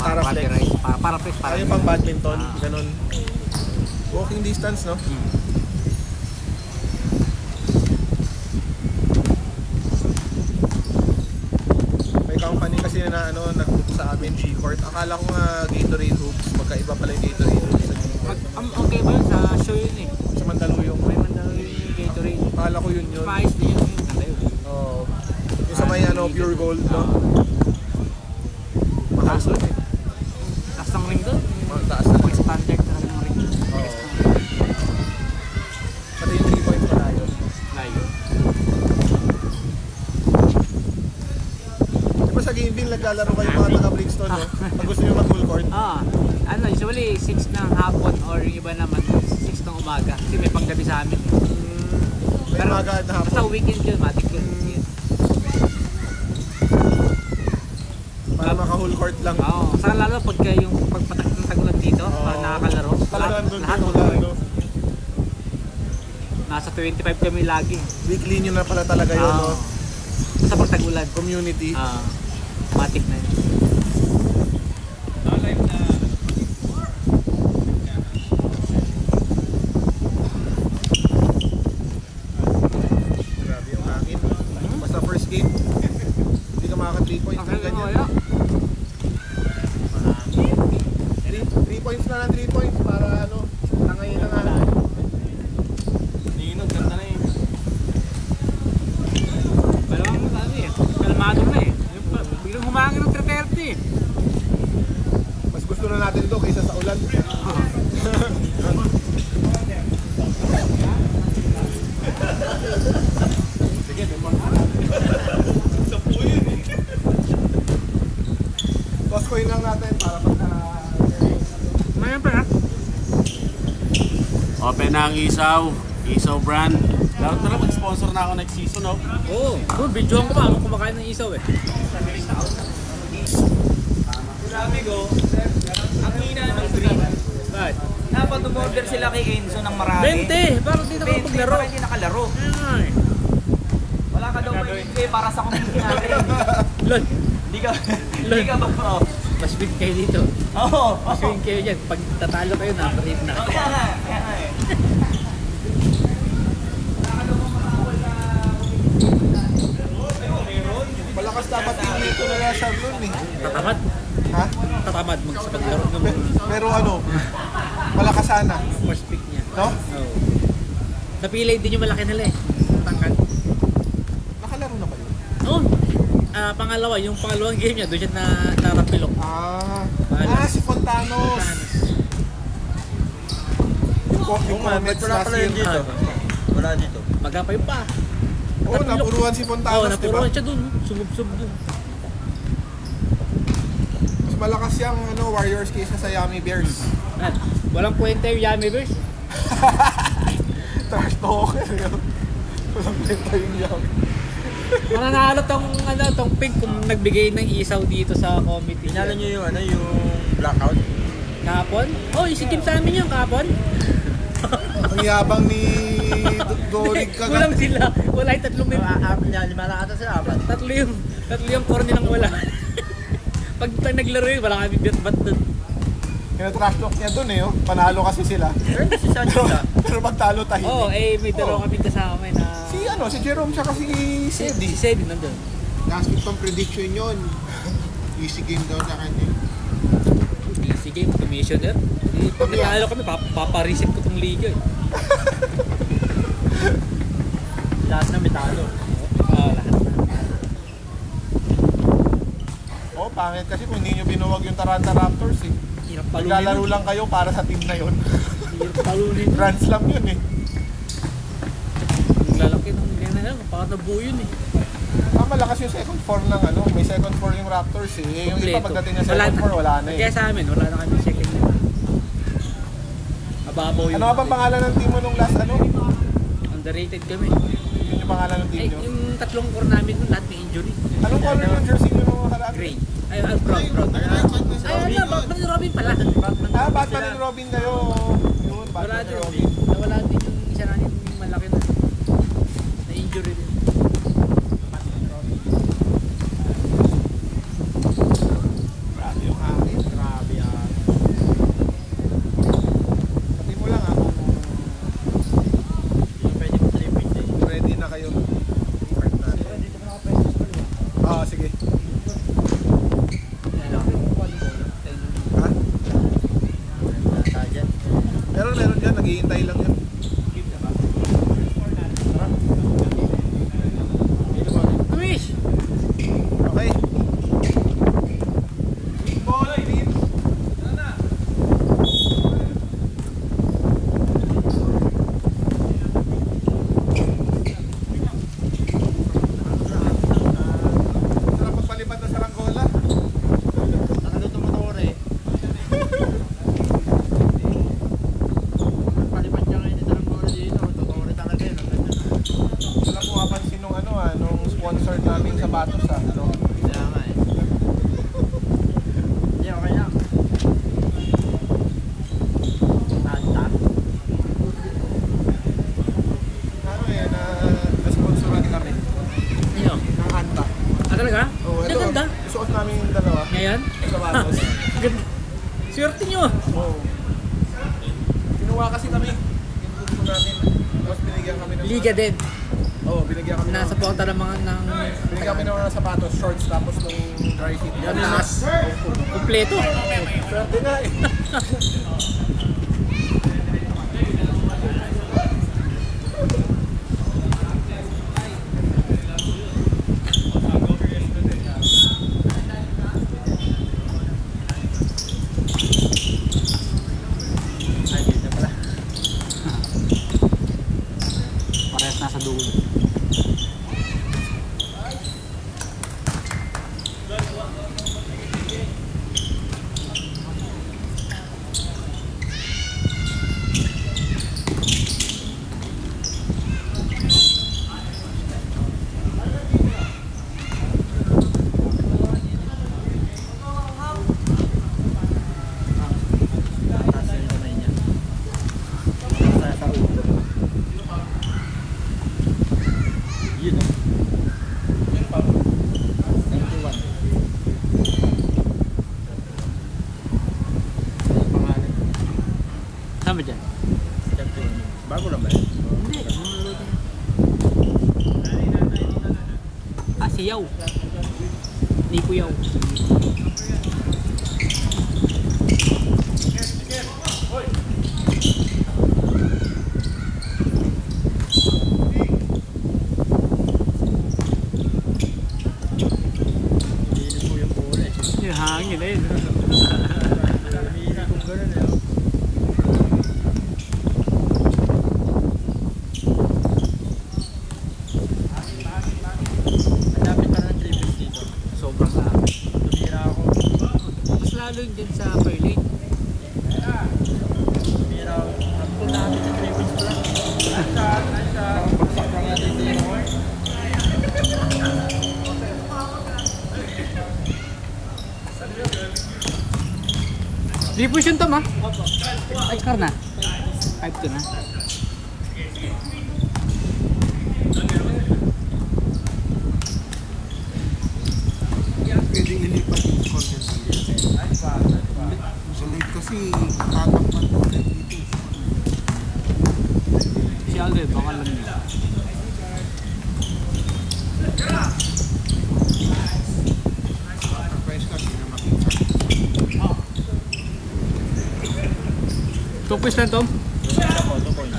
Para body flex. rise, para flex, para Ayaw pang badminton, Ah. ganun. Walking distance, no? May company kasi na ano, nag-book sa amin, G-Court. Akala ko nga Gatorade hoops, magkaiba pala yung Gatorade hoops sa G-Court. Okay ba yun? Sa show yun eh. Sa Mandaluyong. May Mandaluyong yung Gatorade. Akala ko yun yun. Maayos din yun. Ganda yun. Oo. Yung sa may ano, pure gold, no? Taas Mahal doon eh. Taas ng ring doon. Taas na. Pag standard talaga ng ring. Oo. Pati yung 3 points pala yun. Layo. Di ba sa Gameville naglalaro kayo mga taga-Brixton, no? Pag gusto nyo mag-full court. Ano, usually 6 ng hapon or yung iba naman 6 ng umaga. Kasi may panggabi sa amin. May Pero umaga at hapon. basta weekend yun, matik yun. Para maka-whole court lang. Oo, saka lalo pagka yung pagpatak ng tagulan dito, para nakakalaro. Talagang doon lahat kayo whole ano. court. Nasa 25 kami lagi. Weekly nyo na pala talaga yun, no? Sa pagtagulan. Community. Matik na yun. Grabe yung hangin. Basta first game, hindi ka makaka 3 points ng ganyan. 3 points na lang, 3 points para ano, tangayin na nga. Ninong, ganda na yun. Malamang ano eh. Kalmado na eh. Biglang humangin ng 330 eh. Mas gusto na natin to kaysa sa ulan. Sige, toss coin lang natin para pagka... Mayroon pa ha? Open na ang isaw. Isaw brand. Dapat na lang mag-sponsor na ako next season, no? Oo. Videoan ko pa ako kumakain ng isaw eh. Sabi ko, ang hina ng green. Bakit? Dapat umorder sila kay Enzo ng marami. 20! Bakit di 20 nakapaglaro? para hindi nakalaro. Ayun nga eh. Wala ka daw may para sa community natin. Lol, Hindi ka ba? Oh. mas win kayo dito. Oo. Mas win kayo dyan. Pag tatalo kayo, napalit na. Kaya nga eh. Malakas dapat team dito na lang Sharon eh. Tatamad. Ha? Tatamad sa paglaro ng Pero ano, malakas sana. first pick niya. No? Oo. Napilay din yung malaki nila eh. Tangkad. Nakalaro na ba yun? Noon, pangalawa, yung pangalawang game niya, doon siya narapilok. Si Fontanos. Yung comments last year. Wala dito. Magapay pa. Oo, napuruan si Oo, Fontanos, di ba? napuruan siya dun. Sumub-sub dun. Mas malakas yung ano, Warriors kaysa sa Yummy Bears. At, walang kwenta yung Yummy Bears. Trash talker yun. Walang kwenta yung Yummy. Mananalo tong pink kung nagbigay ng isaw dito sa committee. Pinala nyo yung yung blackout. Kapon? Oh, isikip sa amin yung kapon. Ang yabang ni Dorig Kulang sila. Wala yung tatlong may... Lima na ata sila, apat. Tatlo yung core nilang wala. Pag naglaro yun, wala kami bat dun. Kina-trash talk niya dun eh, oh. Panalo kasi sila. Pero pagtalo tahimik. Oo, may dalawa kami kasama na... Si Jerome tsaka si Sedi. Si Sedi nandun. Last week pang prediction yun. Easy game daw sa kanya. Easy game, commissioner. Pag natalo kami, papareset ko tong liga eh. Lahat na metalo. Lahat na. Oh, pangit kasi kung hindi nyo binuwag yung Taranta Raptors eh. Hirap palunin. Naglalaro lang kayo para sa team na yun. Hirap palunin. Grand Slam yun eh. Lalaki ng ganyan na, parang nabuo yun eh. Malakas yung second form ng ano, may second form yung Raptors eh. Yung iba pagdating ng second form, wala na eh. Kaya sa amin, wala na kami second level. Ababaw yun. Ano nga bang pangalan ng team mo nung last ano? Underrated kami. Yun yung pangalan ng team Ay, nyo? yung tatlong core namin nun, lahat may injury. Anong color yung jersey nyo nung nakaraan? Gray. Ay, brown. Ay, ala, Batman and Robin pala. Batman and Robin kayo. Yun, Wala Batman and din. Robin. Nawala din yung isa namin yung malaki na. Na-injury din. Grabe yung hangin. dyan, naghihintay lang yun. Luis! Okay. Sarap magpalipad na saranggola. Nakalo tumatore. Palipat niya ngayon ito ng bola dito. Tutore talaga yun. Wala po kapansin nung nung sponsor namin sa Batos ano. Kaya nga eh. Hindi, okay lang. Tanta. Na-sponsoran kami. Ano? Ng Anta. Ah, talaga? Oh, Ang ganda. Suot namin yung dalawa Ngayon? sa Batos. Ganda. Swerte nyo. Oo. Kinuha kasi kami. Kinuha namin. Tapos binigyan kami ng... Liga din. Oo, binigyan kami ng... Nasa punta ng mga ng... Binigyan kami ng mga sapatos, shorts, tapos nung dry fit. Yan lahat. Kompleto. Swerte na eh. Ay, dito pala. Parehas nasa dulo. Taas yung kamay niya. Sa ulo. Yun o. 91. Ang pangalan. Saan ba dyan? Champion yun. Bago lang ba yun? Hindi. Ah, si Yaw. Nico Yaw. Hindi mo yung bola eh. Yung hangin eh. Hindi kong gano'n eh. Malapit pa ng triples dito. Sobrang dami. Tumira ako. Mas lalo yun dyan sa Perlin. Tumira ako. Hampun namin sa triples pala. Bagsak lang natin dito. 3 points yun, Tom, ha? Ay, car na. 5-2 na. Pwedeng ilipat yung content ng sa live kasi tatakpan ko ulit dito. Si Alred, baka lang nila. Surprise ka, hindi na makita. 2 points lang, Tom. Ako, 2 points.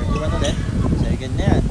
Di ba ito din? Second na yan.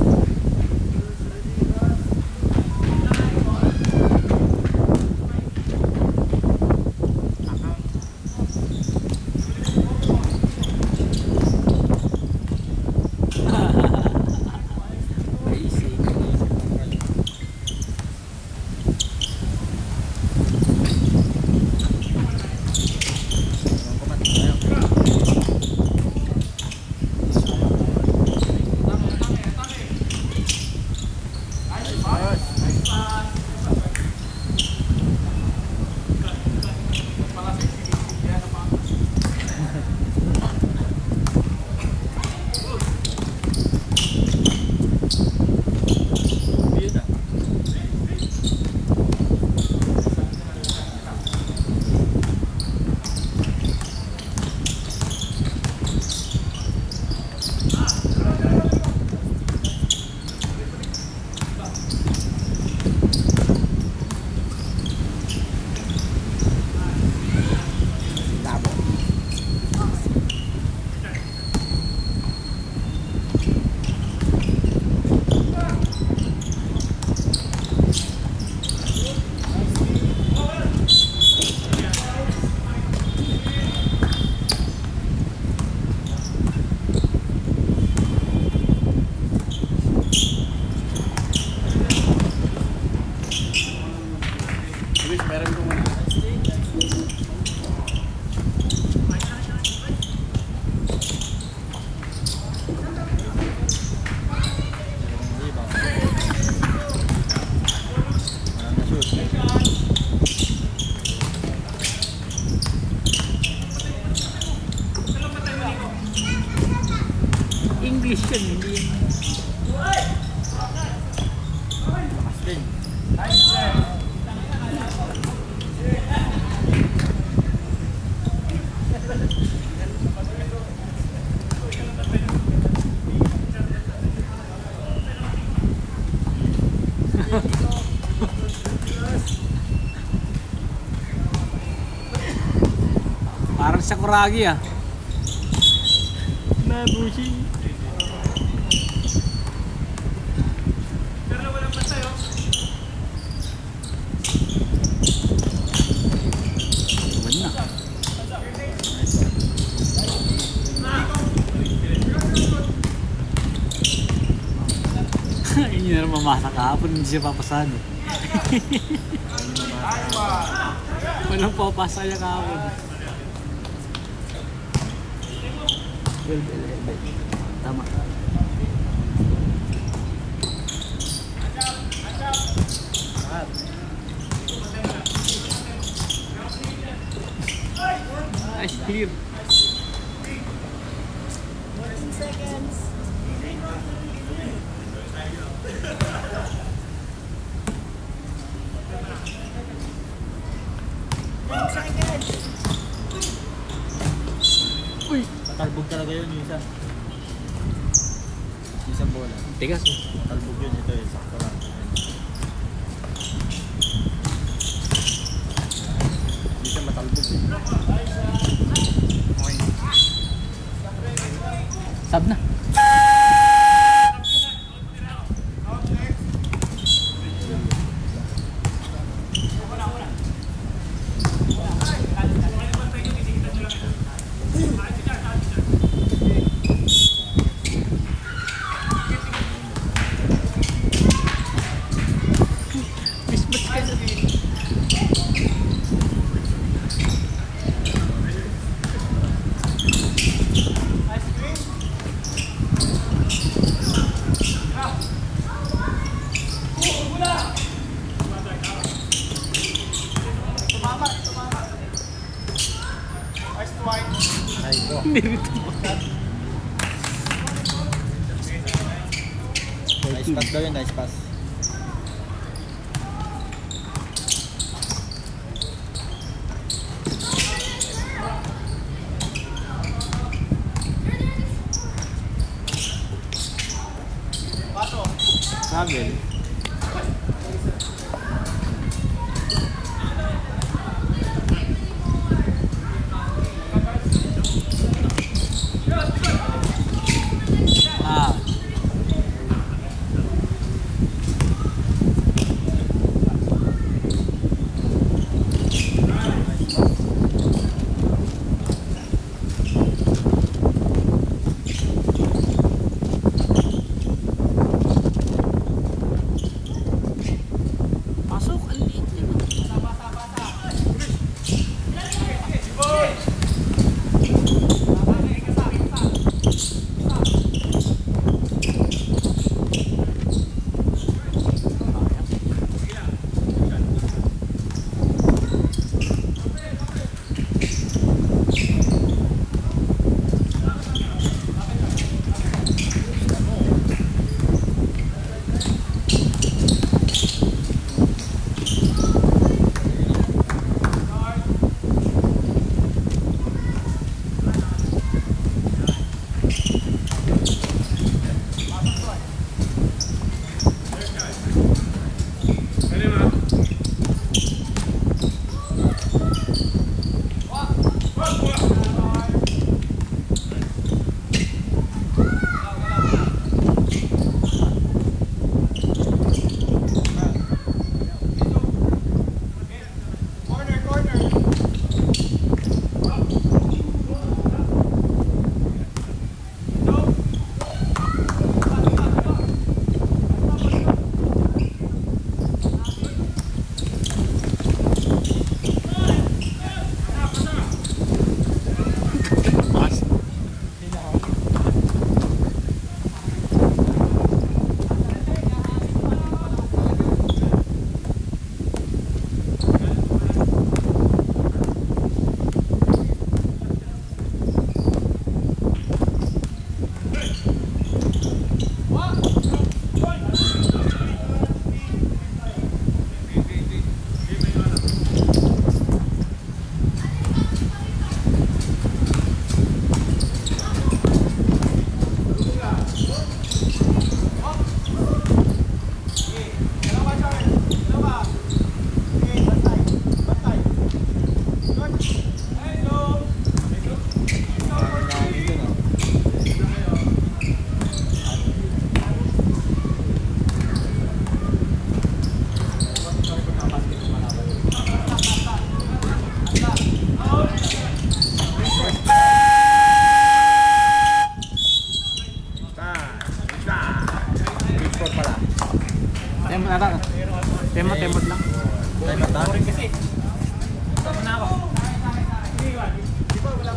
English yun, hindi yun. Parang sa Kuragi ah. Nabushi. Wala na. Hindi na mamasa kahapon, hindi siya papasahan eh. Walang papasa niya kahapon. Tama. Nice clear. Uy, Talbog talaga yun yung isa. Isang bola. tigas. Talbog yun, ito yun. Sakto lang. Hindi siya matalbog eh. Sab na. Nice pass daw yun, nice pass. Sabi. Ah.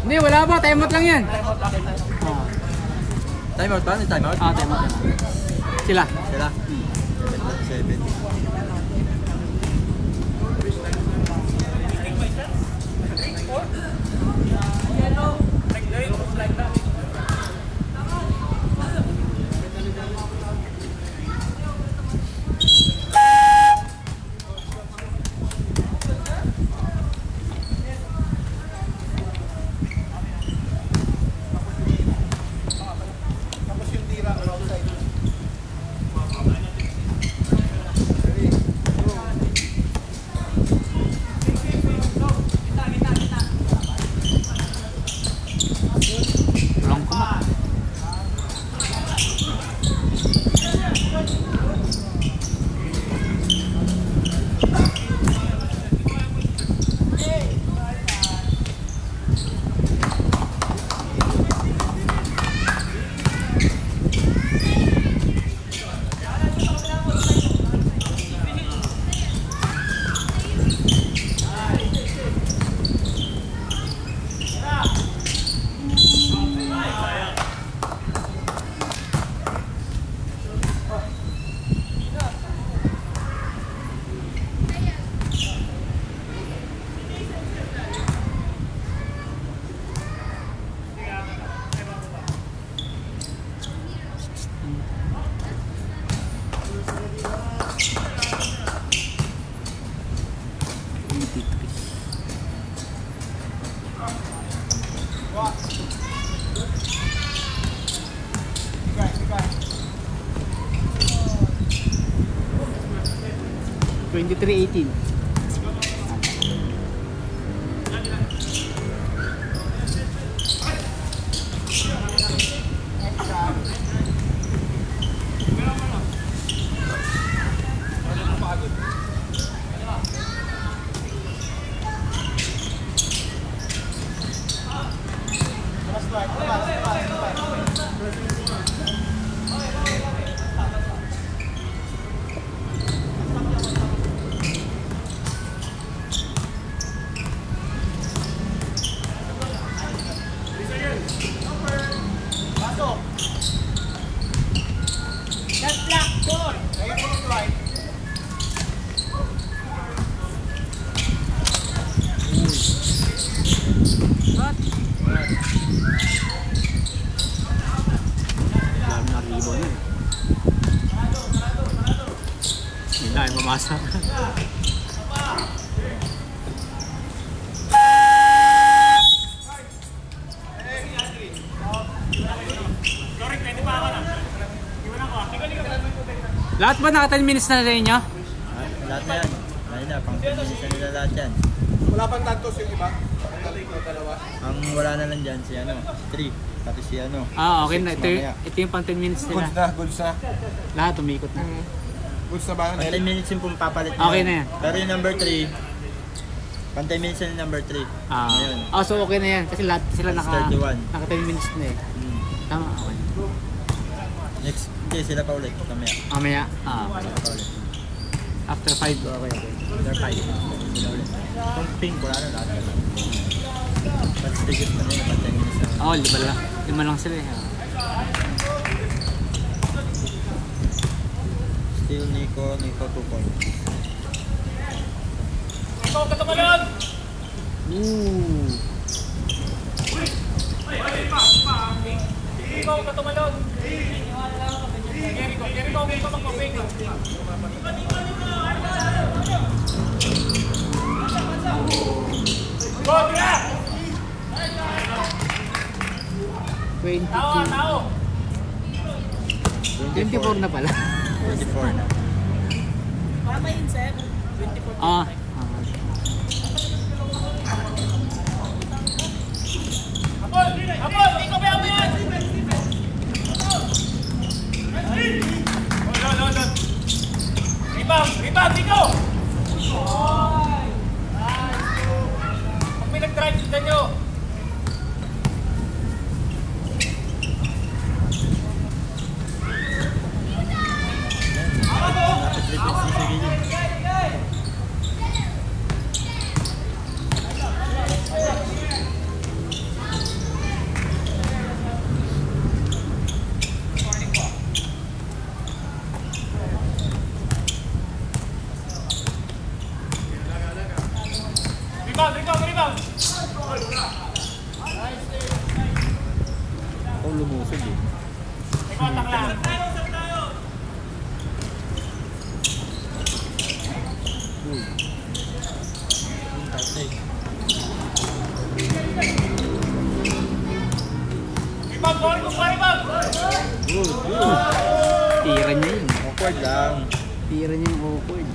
Hindi, wala ba? Time out lang yan. Time out ba? Ano time out? Time out. Sila. Sila? 7. Tapos yung tira outside. Walang kuma. $23.18. Alam na ribbon yun. Hindi na, mamasa. Lahat ba naka 10 minutes na rin nyo? Lahat na yan. Lahat na. Pang 10 minutes na nila lahat yan. Wala pang tantos yung iba. Ang galing ko, dalawa. Ang wala na lang dyan si ano, 3. Tapos si ano. Okay na. Mamaya. Ito yung pang 10 minutes nila. Goods na. Lahat umikot na. Goods na ba? Pang 10 minutes yung pumpapalit Okay na yan. Pero yung number 3, pang 10 minutes na yung number 3. Ayun. So okay na yan. Kasi lahat sila naka 31. 10 minutes na eh. Tama, okay. Next, hindi sila pa ulit. Mamaya. Mamaya. Sila pa ulit. After 5. Okay. After 5. Sila ulit. Kung pink, wala na lahat. But stickers na yun, pang 10 minutes na. Lima lang sila eh. Still Nico 2 points. Ikaw katamalon! Ikaw katamalon! Jericho, huwag ka magpaping. Go, tira! 22. Tao! 24 na pala. 24 na. Apol! Apol! Ikaw ba yan? Rebound! Ikaw! Pag may nag-drive, tignan nyo. ako lumusog eh. Uy. Yung tatay. Tira niya yun. Awkward lang. Tira niya yung awkward.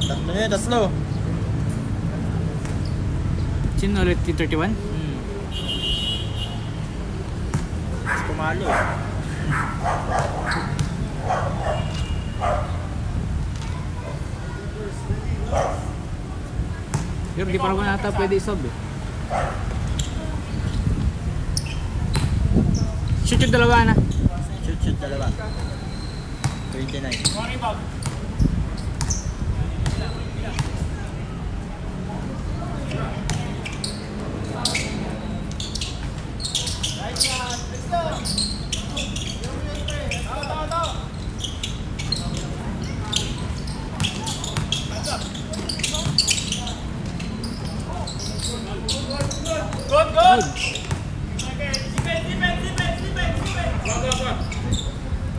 Tatlo na yun, tatlo. Sino ulit yung 31? Mas pumalo eh. Pero di pa naman nata pwede isob eh. Shoot yung dalawa na. Shoot, dalawa. 29.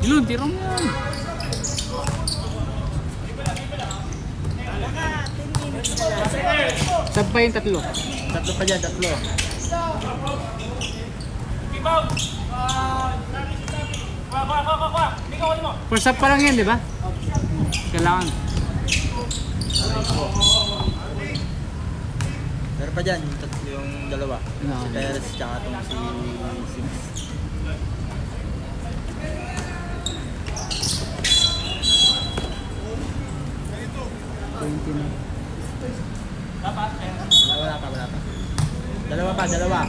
Yun, tira mo yan. Sab pa yung tatlo. Tatlo pa dyan, tatlo. First up pa lang yan, di ba? Kailangan. Meron pa dyan, yung dalawa. Ano? Si Perez tsaka itong si Sims. Wala pa. Dalawa.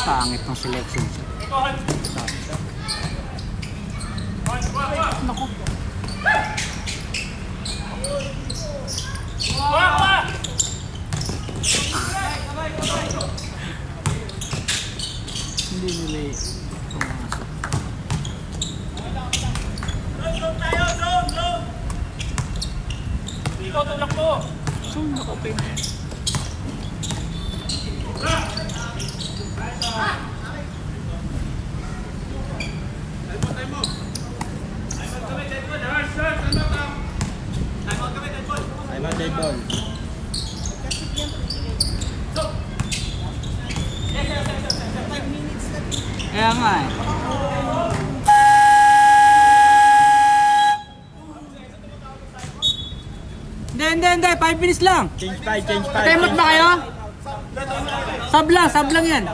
Pangit ng selection. Naku. Hindi nila pumasok. Zone na open. Time out, dead ball. Kaya nga eh. Hindi. 5 minutes lang. Change 5. Patemot ba kayo? Sab lang yan.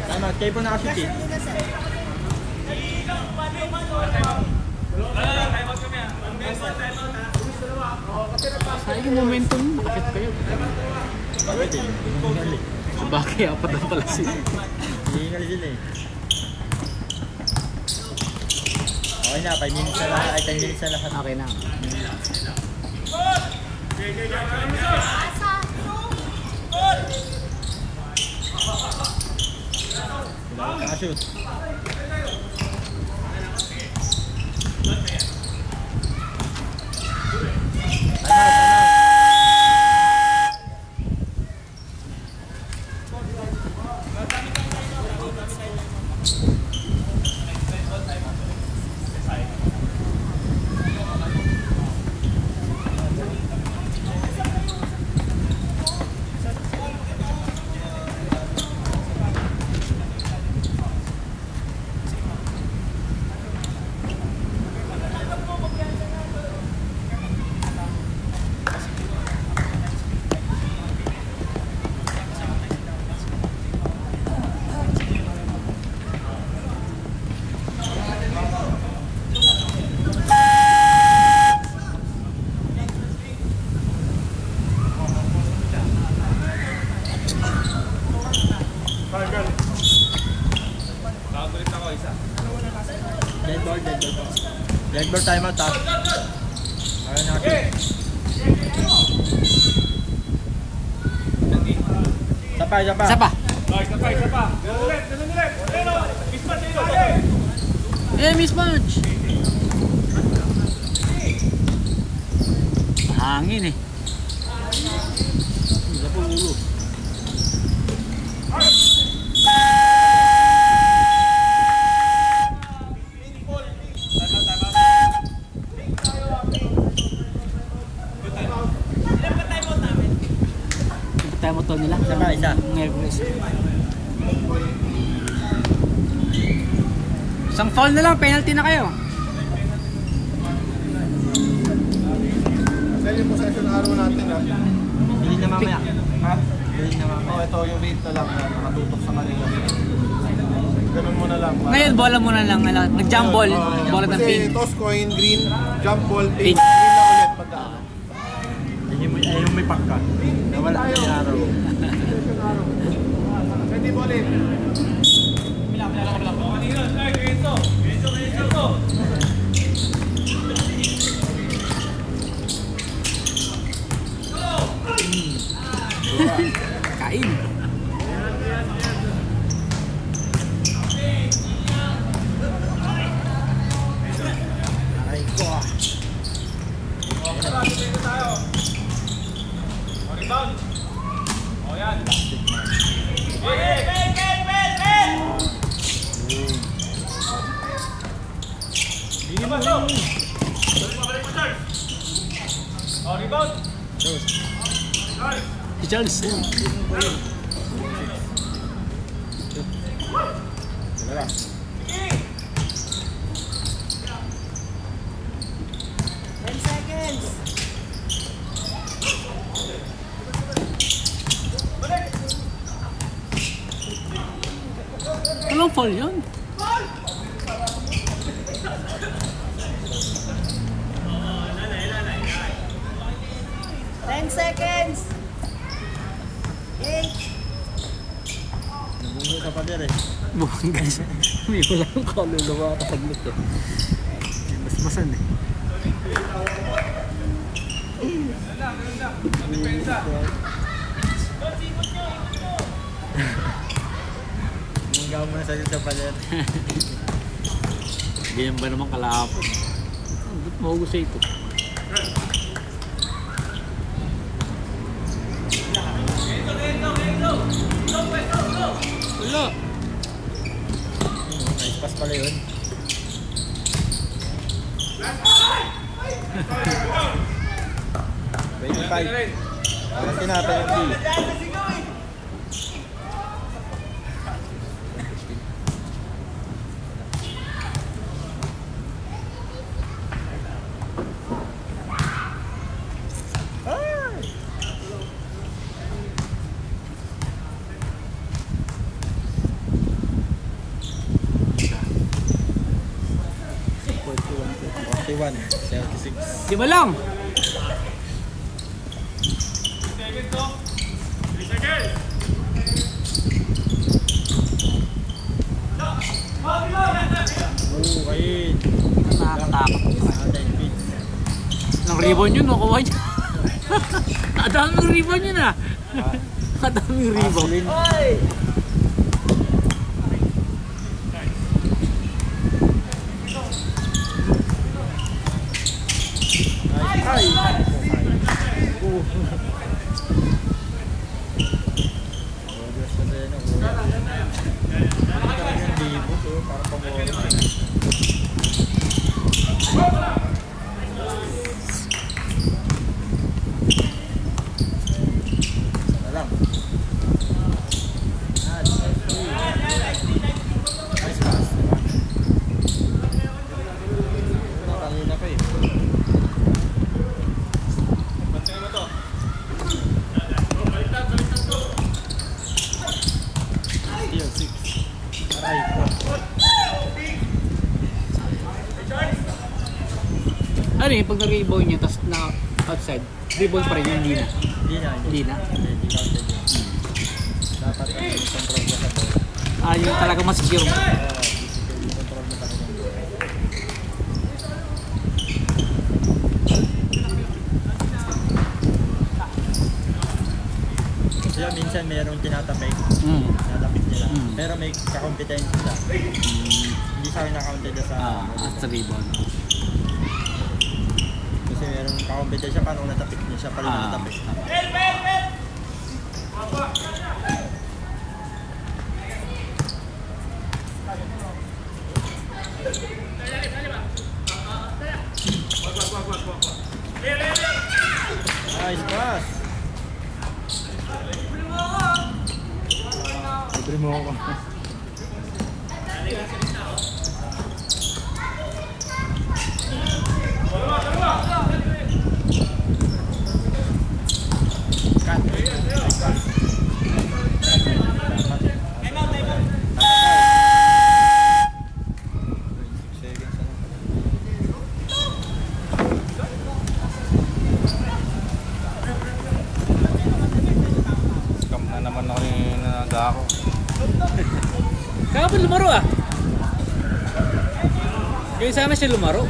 Time out, kayo po nakashoot eh. Sayang yung momentum. Bakit kayo? Bakit eh? Hihingal eh. Bakit? Apat na pala sila. Hihingal sila eh. Okay na, 5 minutes na lahat. Ay, 10 minutes na lahat. Okay na. Nakashoot. Dead ball po. Dead ball timeout, top. Ayaw natin. Isa pa. Isa pa. Mismatch. Hangin eh. Isa po ulo. Tayo mo to nila. Isa. Nervous. Isang foul na lang, penalty na kayo. Dahil yung possession araw natin ha. Bilhin na mamaya. Ha? Bilhin na mamaya. Oh, ito yung weight na lang na nakatutok sa kanila. Ganun mo na lang. Ngayon, bola mo na lang. Nag-jump ball. Bola ng pink. Kasi toss coin, green, jump ball, Pink. pink. Green na ulit pagkaan. Ayun may pakka. Nawala na yung araw. Pwede mo ulit. Kain. Aray ko ah. Si Charles. Anong foul yun? Nabungo ka pa din eh. Bukan guys. May wala yung kaluluwa kasaglit eh. Basbasan eh. Munggaw mo na sa pader. Ganyan ba naman kalahapon? Ba't mahugus ito? Wala. Nice pass pala yun. Parang tinapenalty. One, 76. Di ba lang? Oh, kain. Nakakatakot. 10 feet. Nang ribbon yun, nakuha niya. Kadaming ribbon yun ah. Kadaming ribbon. Aslin. Ay! Oras na rin ako. Talagang libo to, para pamora. Sana lang. Nice pass, diba? Kanina pa eh. Steal 6. Aray ko. Ano yung pag nag-rebound niya, tapos na outside, rebound pa rin yun, hindi na. Hindi na. Hindi na. Hindi counted yun. Dapat control ka sa ball. Ah, yung talaga mas secure mo. Oo, physical. may kakompetensya siya. Hindi sa akin na-counted sa... As ribbon. Kasi merong kakompetensya, paano natapik niya siya, pala natapik. Nice pass! Libre mo ako. Scam na naman ako yung nagako. Kaya ba lumaro ah? Kaya sana siya lumaro.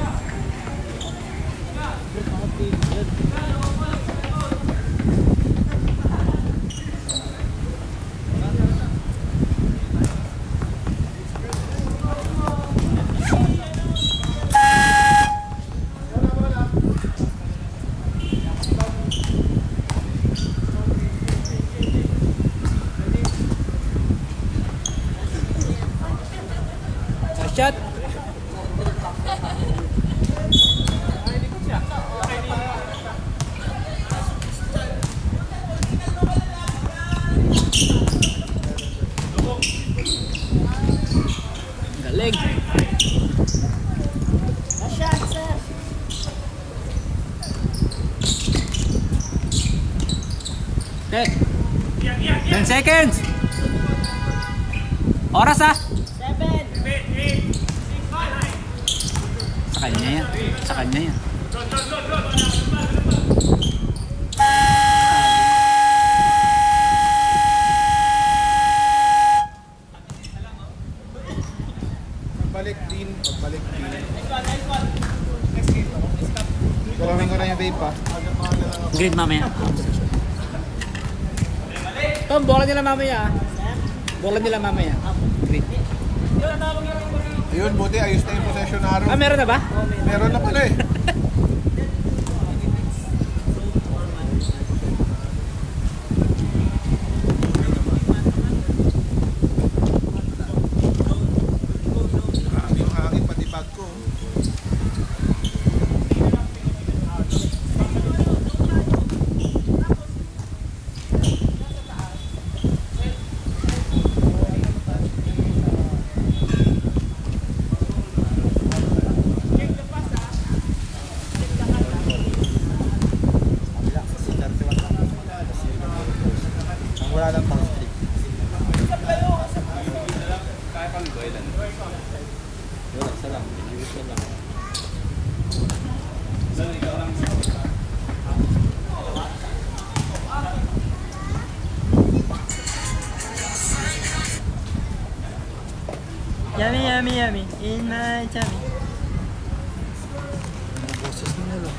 Shot. Galing. Okay. 10 seconds. Oras ah. Sa kanya yan. Sa kanya yan. Pagbalik din. Kulawin ko na yung vape pa. Green mamaya. Tom, bola nila mamaya ah. Bola nila mamaya. Green. Ayun, buti ayos na yung possession arrow. Ah, meron na ba? Meron na pala eh. Yung hangin pati bag ko. Wala lang pang stick. Wala, isa lang. Iwis na lang. Yummy, yummy, yummy. In my tummy. Boses nila lang.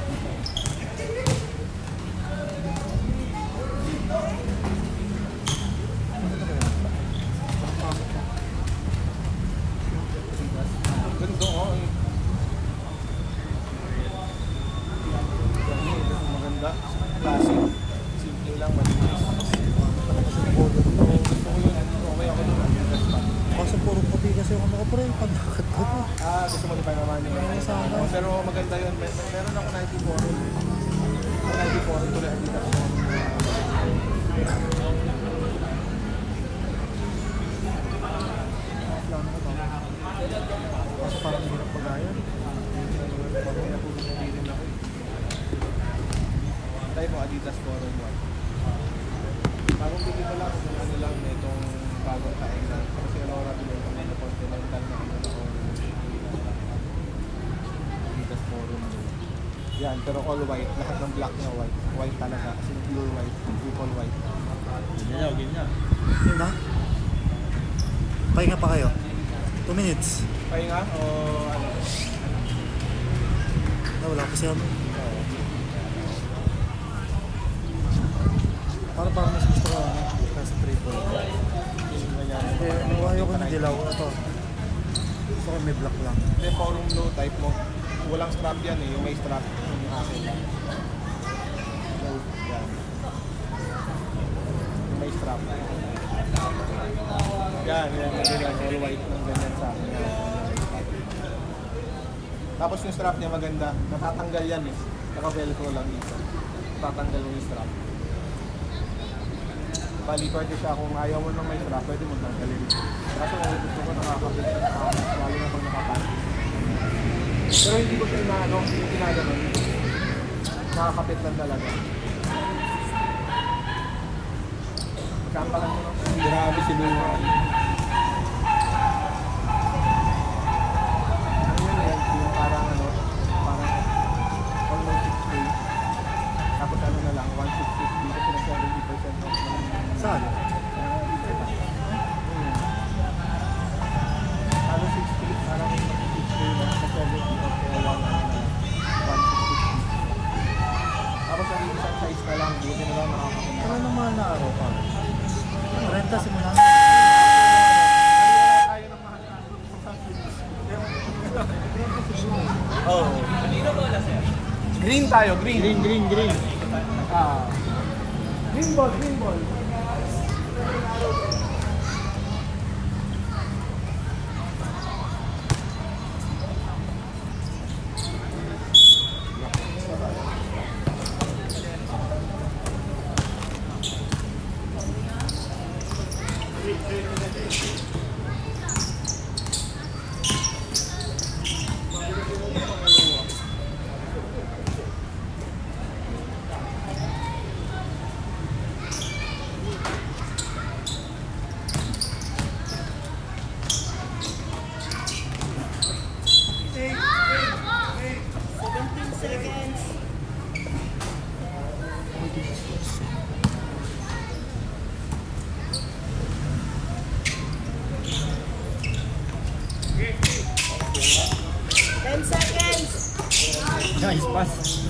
Ganda oh. Maganda. Classic. Simple lang, malinis. Okay ako dun. Kaso puro puti kasi yung ano ko pre, pagdakat ko pa. Gusto mo pa naman yun. Sana. Pero maganda yun. Meron ako 94. 94 tuloy Adidas. Kaso parang hirap pagayan. Tayo mo Adidas Forum 1. Bagong bili ko lang ng ano lang itong bagong kain lang. Kasi Aurora bilhin ko ng Continental na ano na Adidas Forum 1. Yan, pero all white. Lahat ng black na white. White talaga. As in pure white. Triple white. Game na. Yun na. Pahinga pa kayo. 2 minutes. Pahinga o ano? Wala kasi ano. Parang mas gusto ko ano. Nasa triple. yan. Ayoko ng dilaw. Ito. Gusto ko may black lang. Hindi, forum low type mo. Walang strap yan eh, yung may strap yung akin. So, yan. Yung may strap. Yan, ganyan, all white ng ganyan sa akin. Yan. Tapos yung strap niya maganda, natatanggal yan eh. Naka-velcro lang dito. Natatanggal mo yung strap. Bali, pwede siya kung ayaw mo nang may strap, pwede mo tanggalin. Kaso kung gusto ko nakakabit siya, lalo na pag nakapanty. Pero hindi ko siya inaano, hindi ginaganon. Nakakapit lang talaga. Magkampa lang mo. Grabe si Luma. Ano yun yan? Yung parang parang almost 6K. Tapos ano na lang, 1,650 kasi na 70% off na. Saan? Ano 6K, parang 6K na sa 70 off kaya 1,650. Tapos ang isang size na lang, buti na lang nakakapit. Ano naman na araw pa? Renta simula. Tayo ng mahal na. Oh. Green tayo, green. Green. Ah. Green ball. Nice pass.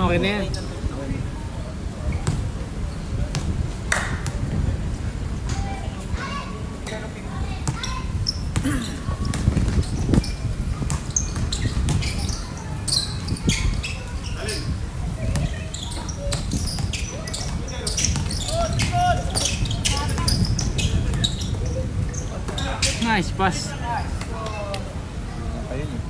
Okay na yan. Nice pass. Ayun eh.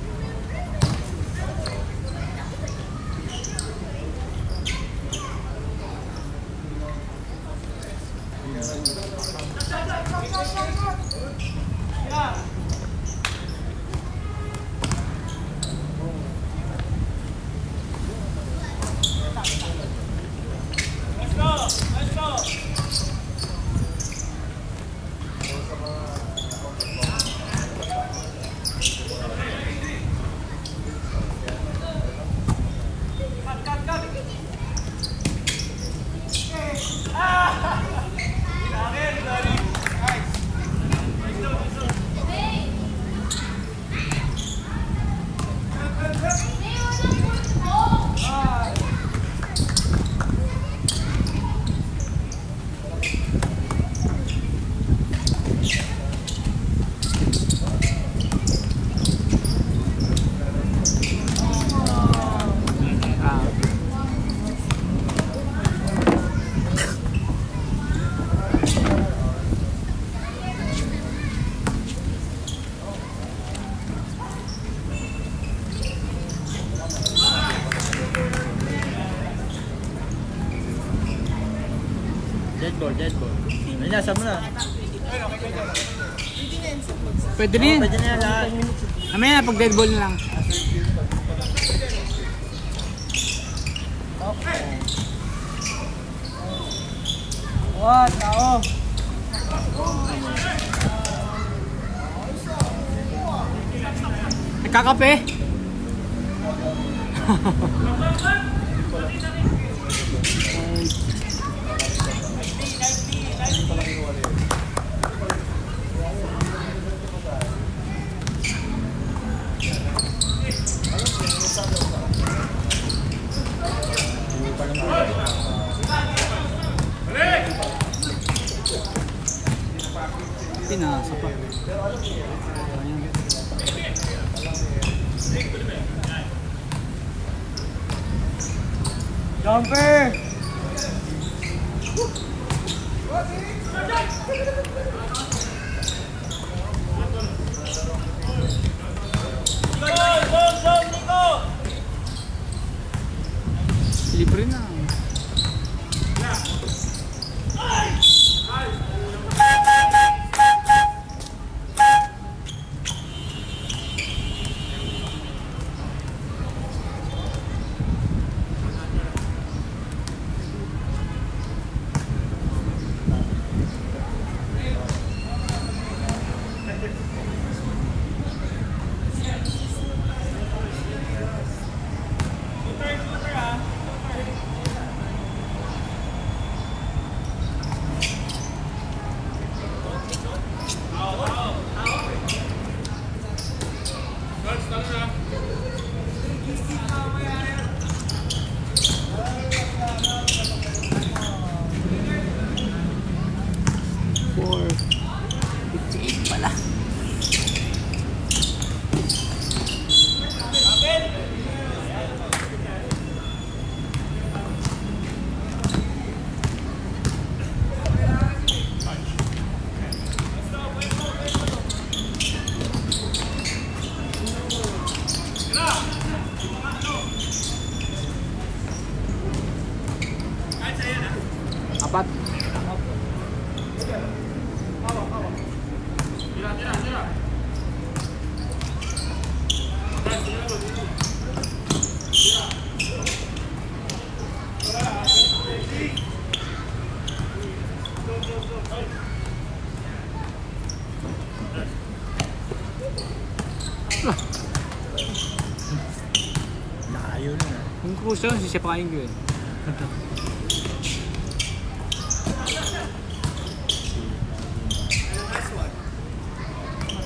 Dead ball. Ayun na, saan mo na? Pwede na yun. Pwede na yan lahat. Mamaya na, pag dead ball na lang. What? Tao. Nagkakape? Pinasa pa. Jumper! Libre na. Apat. Layo na. Kung cruise yun, sisipain ko yun.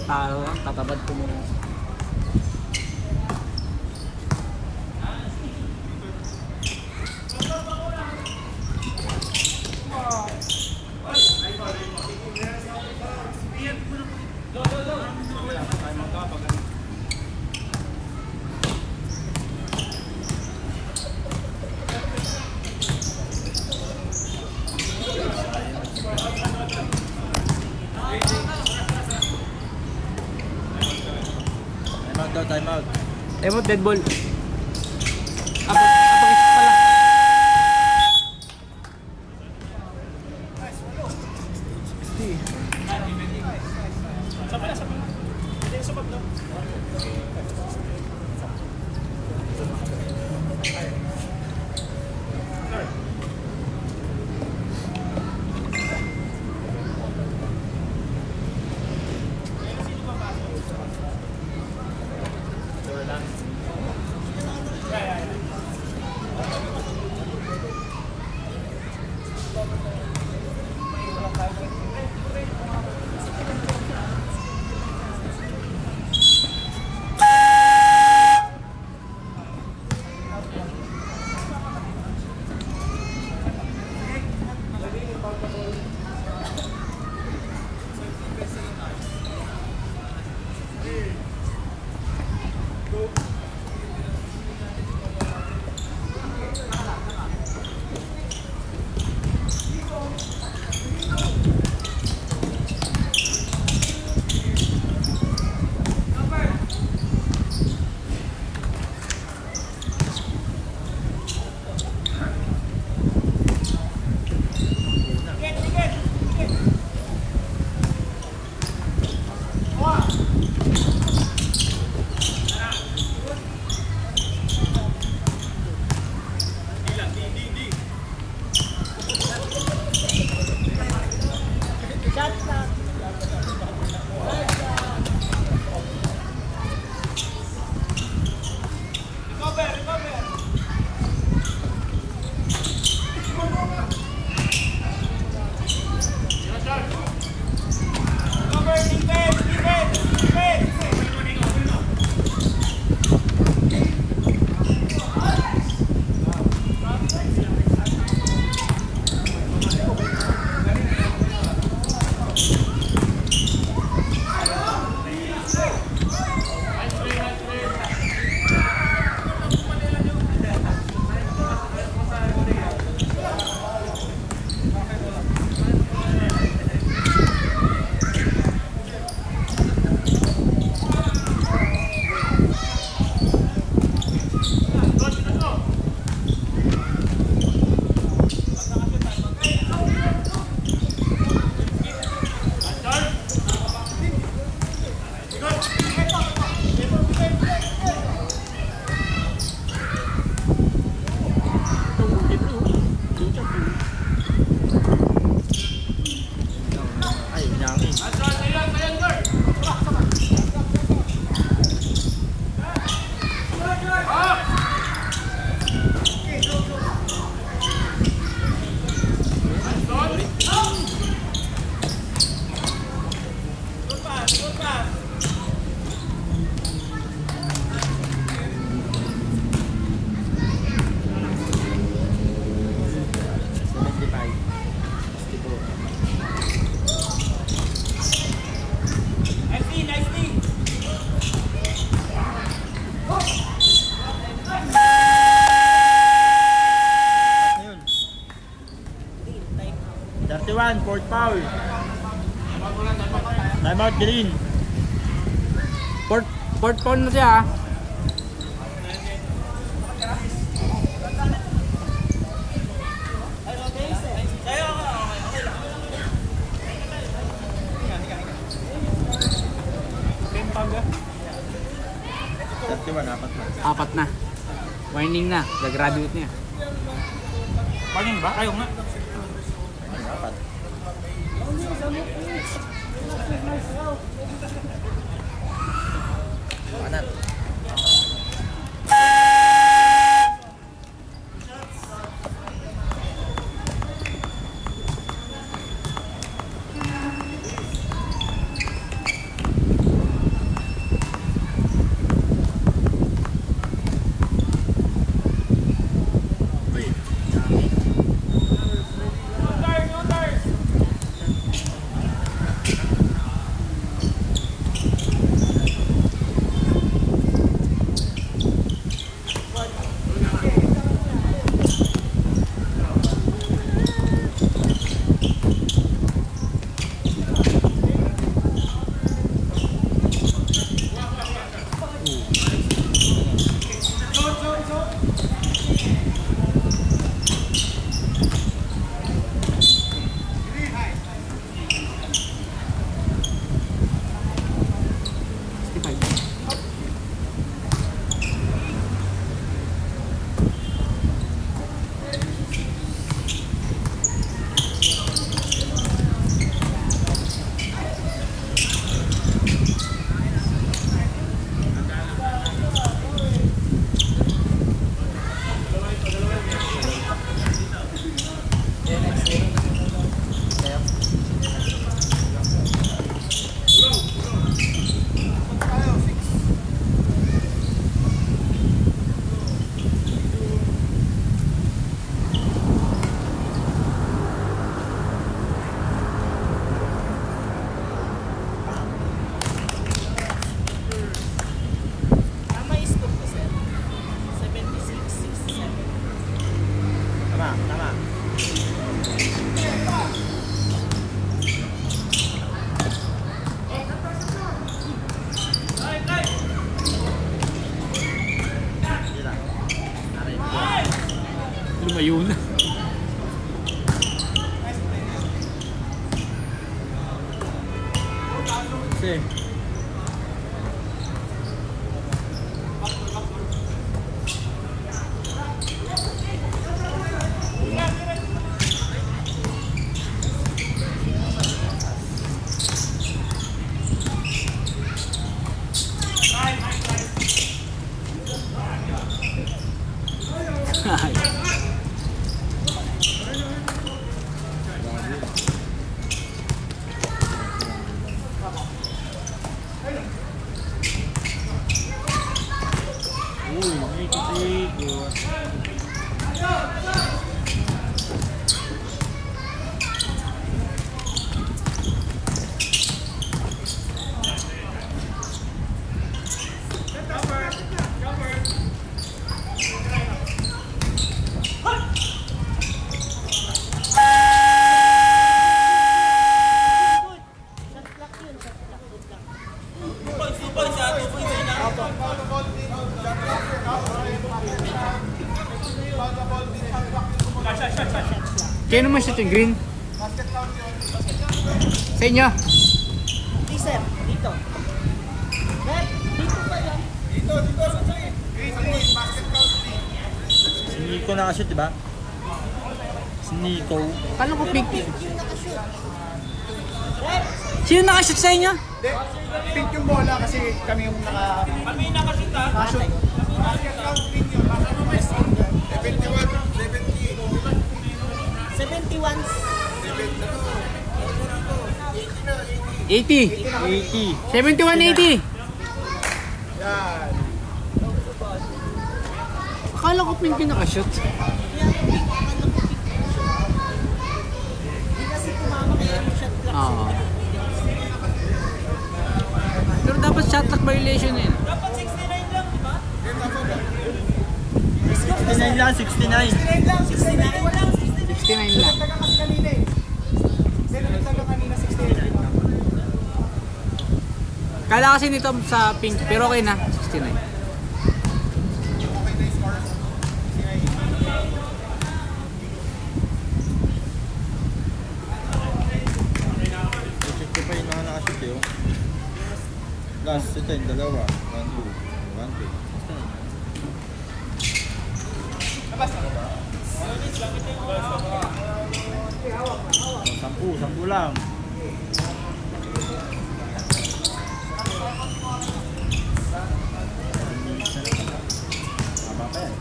Talo lang, tatabad ko muna. Time out. Emot, dead ball. Apag-isip pala. 31, fourth foul. Time out, green. Port phone na siya. Apat na. Warning na. Gagraduate niya. Paling ba? Ayaw nga. Apat. Lumayo na. Kasi. Kaya naman siya yung green. Sa inyo. Sir, dito. Dito pa yan. Si Nico nakashoot, di ba? Si Nico. Kala ko pink. Yung nakashoot. Sino nakashoot sa inyo? Pink yung bola kasi kami yung Kami nakashoot ha. nakashoot. Basket count din yun. 71. 80. 80. 71-80. Yan. Akala ko pink yung nakashoot. Hindi kasi tumama kaya yung shot clock. Oo. Pero dapat shot clock violation na yun. Dapat 69 lang, di ba? 69 lang, 69. 69 lang, 69. Walang 69 lang. Kasi kanina eh. Kala kasi nito sa pink, pero okay na. 69. Check ko pa yung mga nakashoot yun. Last, ito yung dalawa. 1, 2. 1, 2. Sampu lang. Tama pa yan.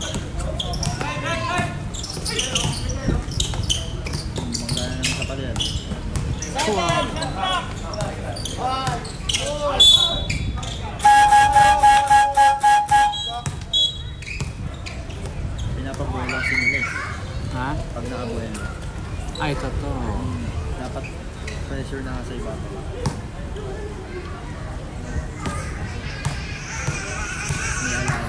Magkano naman sa pala yan. Pinapabuhay lang si nila eh. Ha? Pag nakabuhay na. Ay, totoo. Dapat pressure na sa iba. May alala.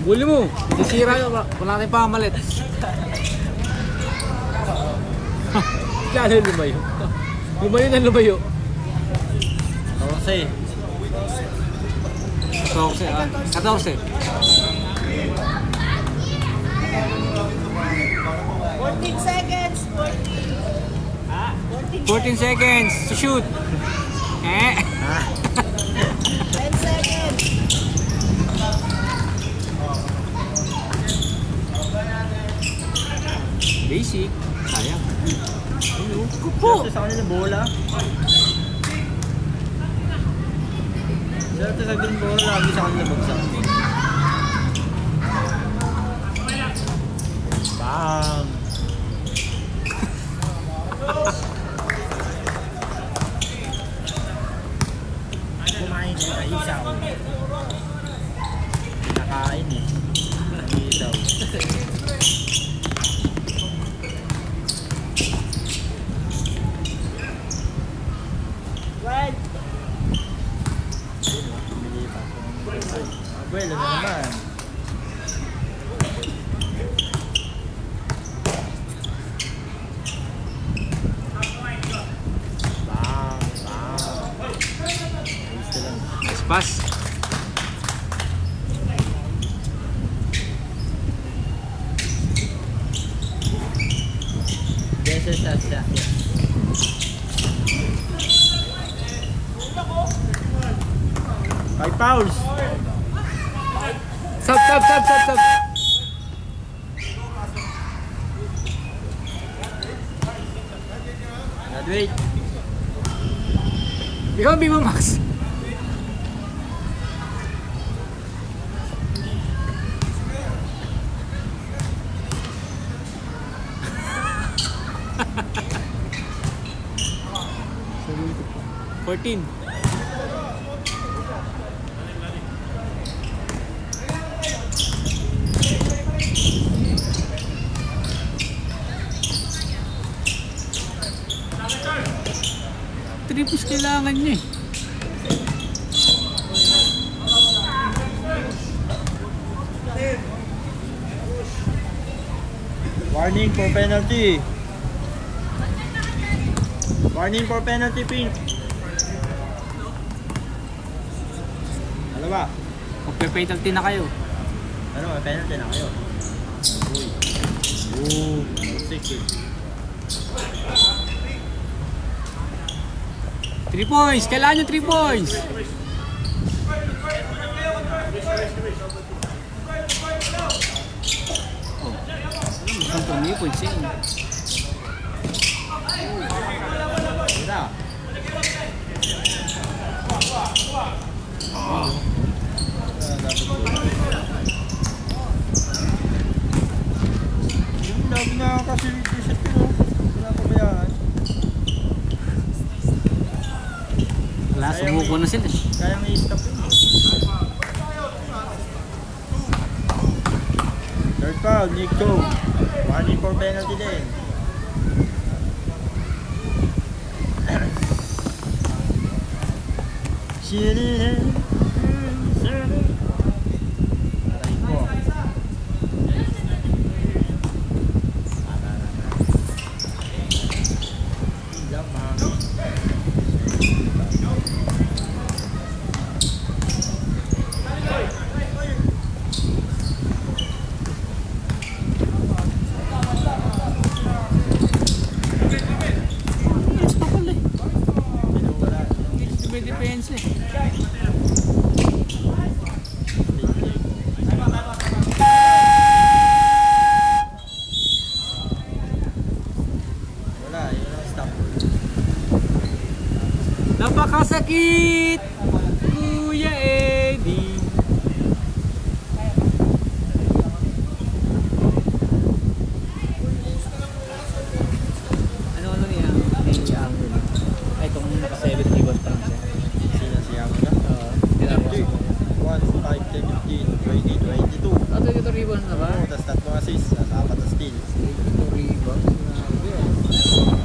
Buli mo. Sisira yun. Wala tayong pamalit. Lalo lumayo. Lumayo na lumayo. 14. 14. 14 seconds. 14 seconds to shoot. 10 seconds. Basic. Sayang. Swerte sa kanila bola. Swerte sa green bola, lagi sa kanila bagsak. Bang! Kumain siya, isaw. Pinakain eh. Isaw. Red. Abuelo na naman. Bang! Ayos ka lang. Nice pass. Beses at siya. Five fouls! Sub. Graduate! Ikaw, Bimo Max. $14. Triples kailangan niya eh. Warning for penalty! Warning for penalty, Pink! Ano ba? Magpe-penalty na kayo. Ano, may penalty na kayo. Uy. Oo, 6 eh. 3 points! Kailangan nyo 3 points! Oh. Isang points eh. Tira. Yung dami na kasi reset ko. Wala pabayaan. Sumuko na sila. Kaya may stop yun. Third foul, Nico. Warning for penalty din. Aray ko. Ilang mami. Gusto ko lang. Wala. May depensa eh. Wala, yun ang stop. Napakasakit! Kuya Eddie. Ano niya? May angle. Ay, itong naka-7 ribbon pa lang siya. Sino siya mo na? Tinaro ko. 1, 5, 10, 15, 20, 22. Ito yung ribbon na ba? Oo, tas 3 assist, tas 4 na steal. Ito ribbon.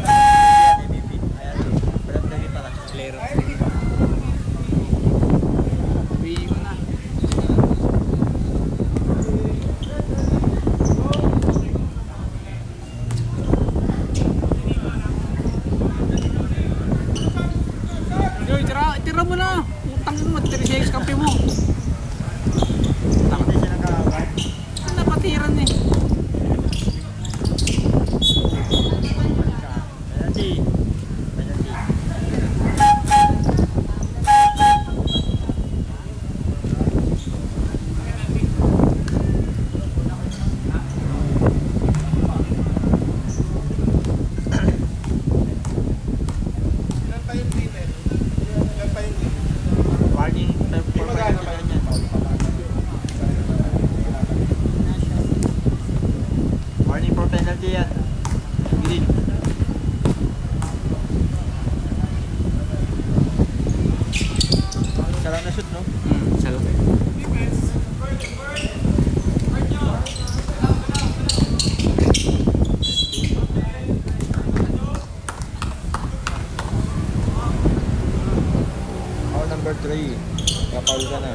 Ayan, MVP. Ayan, brand lagi pala. Player of the game. Sabihin mo na. Yoy, tira mo na. Utang mo, 36 kampi mo. Hindi siya nakakawal. Ang napatiran eh. Penalty. Penalty. Ilan pa yung limit? Ilan pa yung limit? Warning for Magkano penalty pa na yan. Warning for penalty yan. Green. Sarang na shoot, no? Sagot. Foul number 3. Kapaul ka na.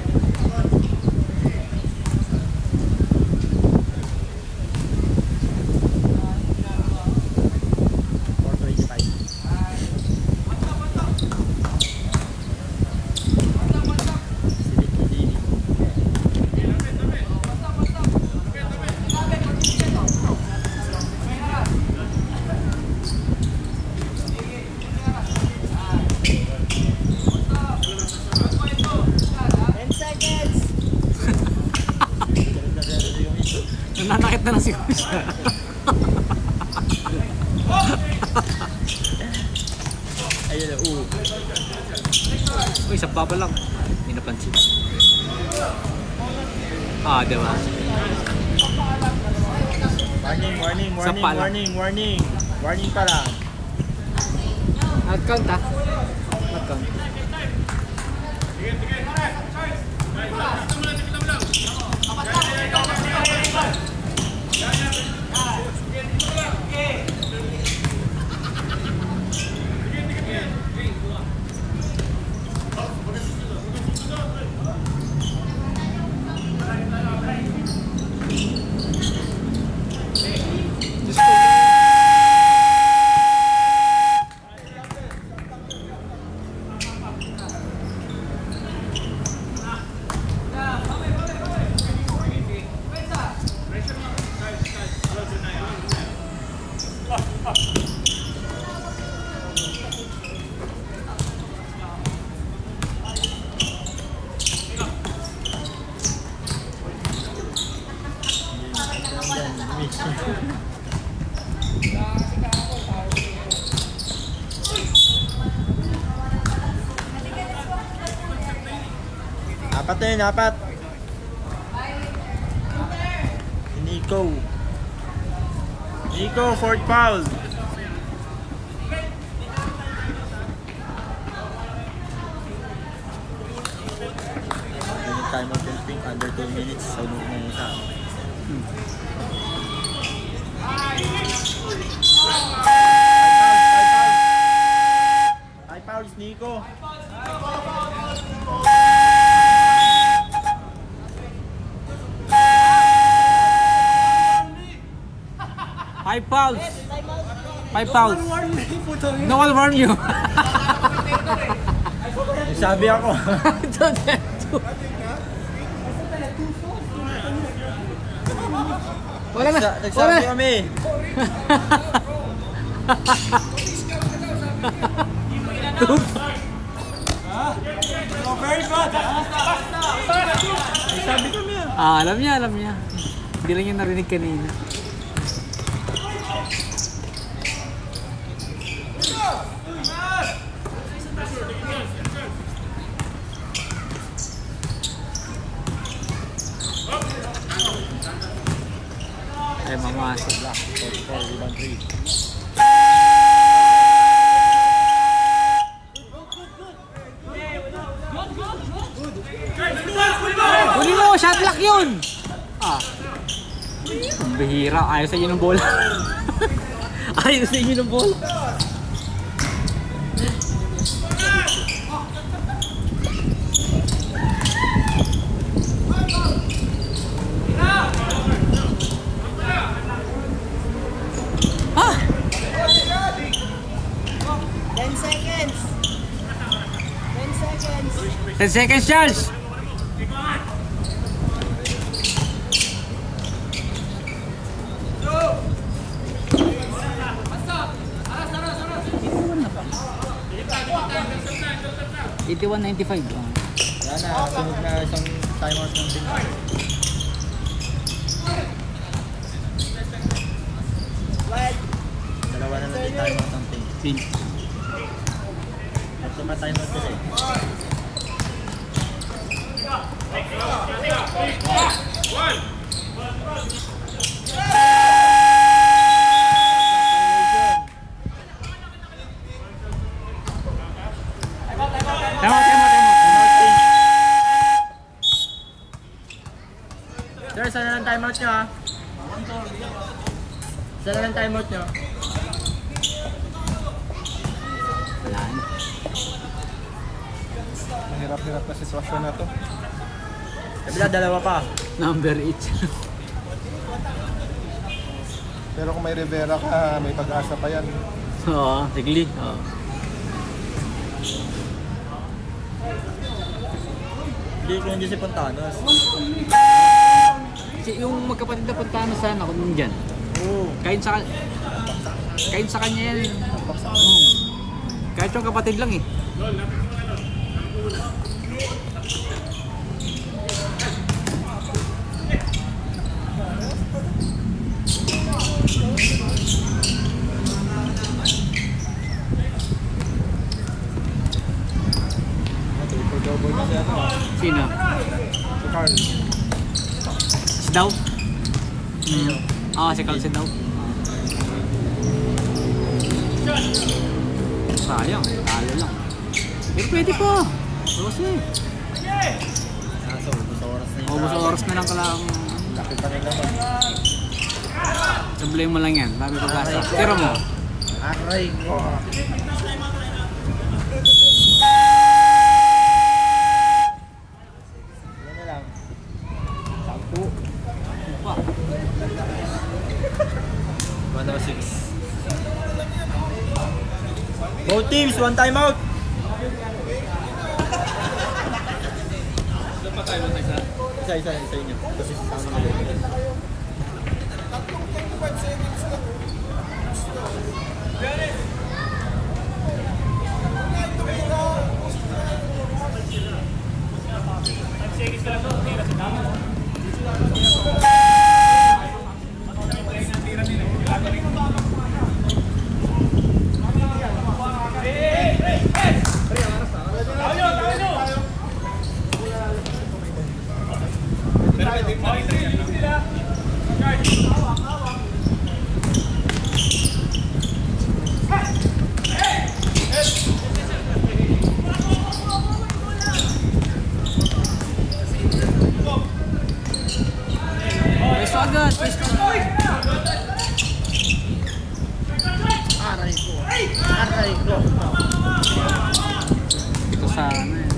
Nananakit na lang si Kuya. Ayun na, Uy, sa baba lang. Hindi napansin. Ah, diba? Warning, warning, Sa warning, pala. warning, warning. Warning pa lang. Out-count ah. Out-count. Apat na yun, apat. Nico. Nico, fourth foul. under 2 minutes. Sunod na yung isa. High fouls, Nico. Five fouls. 5 fouls. No one warn you. Sabi ako. Wala na. Nagsabi kami. Nagsabi kami ah. Alam niya. Hindi lang niya narinig kanina. Ay, mamasok. Huli mo, shot lock yun! Ang bihira, ayaw sa inyo ng bola. Ayaw sa inyo ng bola. Ah! 10 seconds. 10 seconds. 10 seconds, Charles! $81.95. Yan na, sunod na isang timeout ng team. Dalawa na lang yung timeout ng team. Pink. At timeout kasi. Tama. Sir, saan na lang timeout nyo ha? Saan na lang timeout nyo? Wala na. Mahirap-hirap na sitwasyon na to. Kabila, dalawa pa. Number 8. Pero kung may Rivera ka, may pag-asa pa yan. Oo, sigli. Oo. Hindi si Pontanos. Yung magkapatid na puntahan na sana kung nandyan. Oo. Kahit sa kanya yan. Kahit yung kapatid lang eh. Double na siya, no? Sino? Si Carl. Si Daw? Si Carl si Daw. Sayang, talo lang. Pero pwede pa. Tapos na eh. Kaso, ubus oras na yun. Ubus oras na lang kalang. Laki pa rin naman. Sablay mo lang yan. Babi pag-asa. Tira mo. Aray ko. Yan na lang. 106. Both teams, one timeout. Isa inyo. Kasi sama na yun. Aray ko. Aray ko. Ito sa ano yan.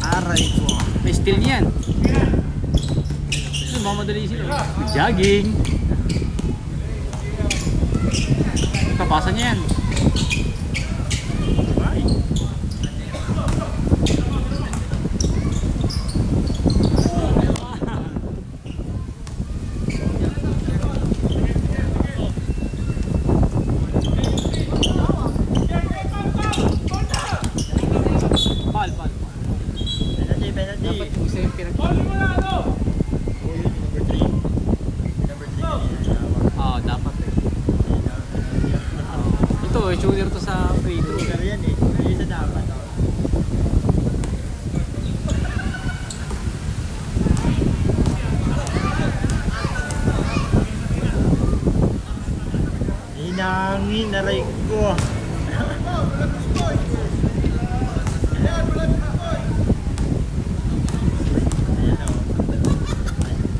Aray ko. May steal niyan. Ito, mamadali sila. Jogging. Papasa niya yan. Pal. Penalty, penalty. Dapat yung isa yung pinag... Oh, yun, number 3. Number 3 kanina. Oo, dapat eh. Ito, shooter to sa free throw. Pero yan eh. Yung isa dapat. Hinangin, aray ko. Ayan o.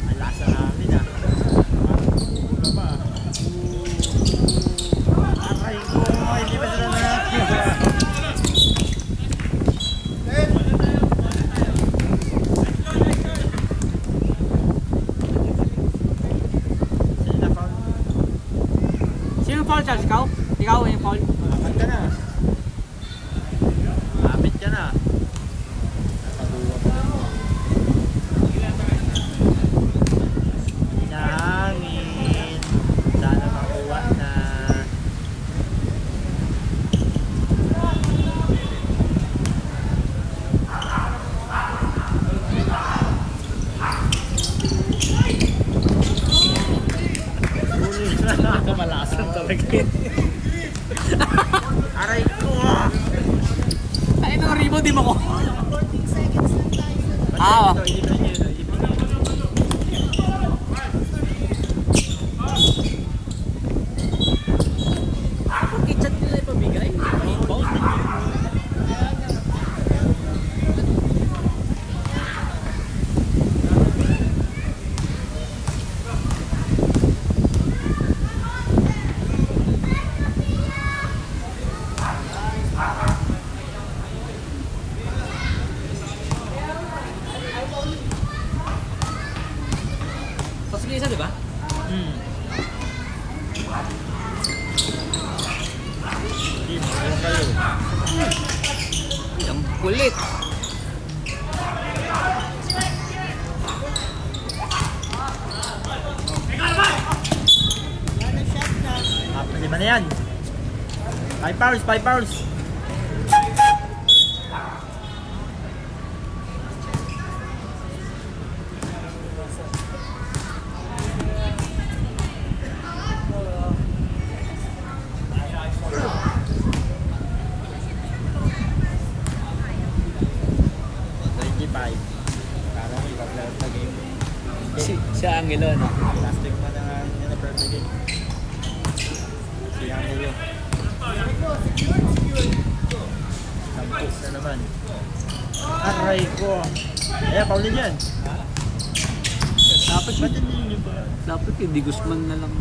Ang lasa namin ah. Ano ba? Aray ko, hindi pa sila nakakita. Sino na foul? Sino foul, Charles? Ikaw? Ikaw yung foul? Apat ka na. Apat ka na. Nakabuwa pa. Hinahangin. Sana makuha na. Ako malasan talaga yun. Aray ko! Ay, nung rebound, di mo ko. 14 seconds lang tayo. Ah. Kitchat nila ipabigay. Pasok yung isa, di ba? Team, huwag kayo. Ang kulit. Lima na yan. 5 fouls, 5 fouls. Si Angelo, no? Plastic pa na yun na perfect game. Si Angelo. Sampus na naman. Aray ko. Eh, Paulin yan. Dapat Ba't hindi nyo ba? Dapat hindi Guzman na lang.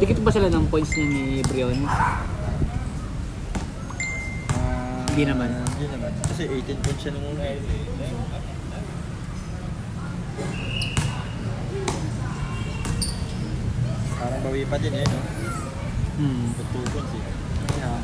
Dikit ba sila ng points niya ni Briones? Hindi naman. Hindi naman. Kasi 18 points siya nung una. Parang bawi pa din eh, no? But 2 points eh. Yeah.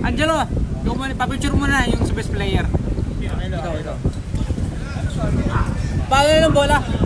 Angelo, papicture mo na yung sa best player. Ito. Paano ng bola?